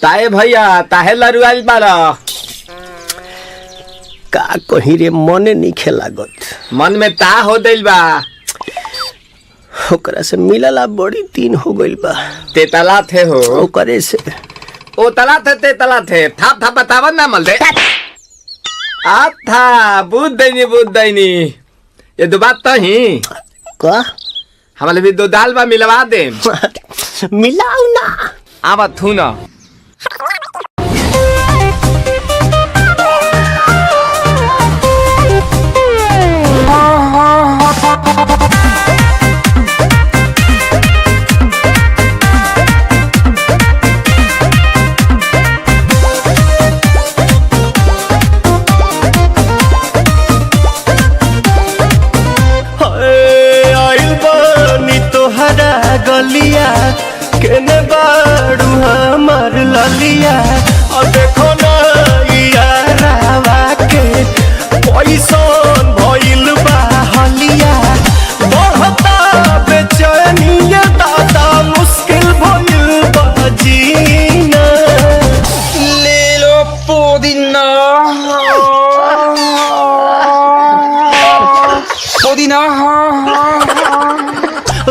ताए भैया ताहे लरुआल बारा का कहीं रे मने नहीं खेलागत। मन में ता हो दिल बा ओकरा से मिलला बड़ी दिन हो गइल बा। ते तला थे हो ओकरे से ओ तला थे ते तला थे थाप थाप बतावन ना मल दे आ था बुद्ध दैनी ये दो बात तो ही का हमारे भी दो दाल बा मिलवा दे मिलाऊ ना आवा थू ना गलिया केने बाड़ू हमार ललिया और देखो ना यारावा के पैसन भइल बा हलिया बढ़ता बेचैनिया दादा मुश्किल भइल बा जीना ले लो पुदीना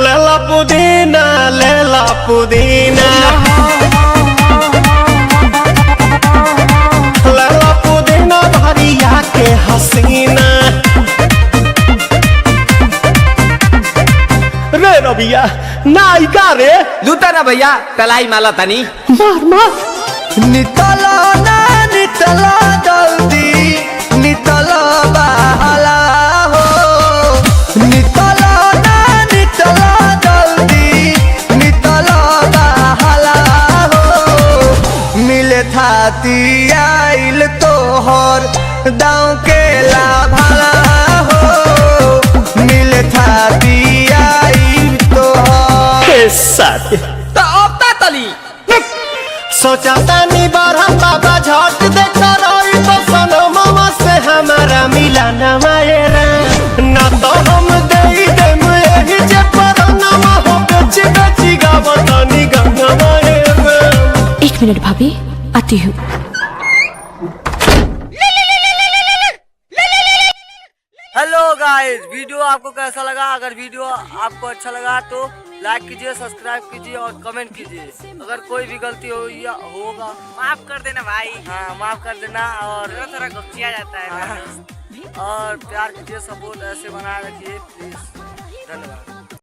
लेला पुदीना लेला पुदीना लेला पुदीना भरिया के हसीना रे रबिया नायिका रे लूटा ना भैया तलाई माला तनी मार मार नितला ना नितला जल्दी नितला बहला हो नितला थाती आइल तोहर दाँव के लाभाला हो मिले थाती आइल तोहर साथ तो अब ता तली सोचा तानी बारह बाबा झट देखा रही तो सनमवा से हमारा मिला न मायरा ना तो हम दे देम एही जे परनमा हो बेची बेची गावतानी गंगा मायरा। 1 मिनट भाभी आती हूँ। हेलो गाइस, वीडियो आपको कैसा लगा? अगर वीडियो आपको अच्छा लगा तो लाइक कीजिए, सब्सक्राइब कीजिए और कमेंट कीजिए। अगर कोई भी गलती होगा माफ कर देना भाई। हाँ माफ कर देना और थोड़ा गुस्सा जाता है। और प्यार कीजिए, सपोर्ट ऐसे बनाए रखिए प्लीज। धन्यवाद।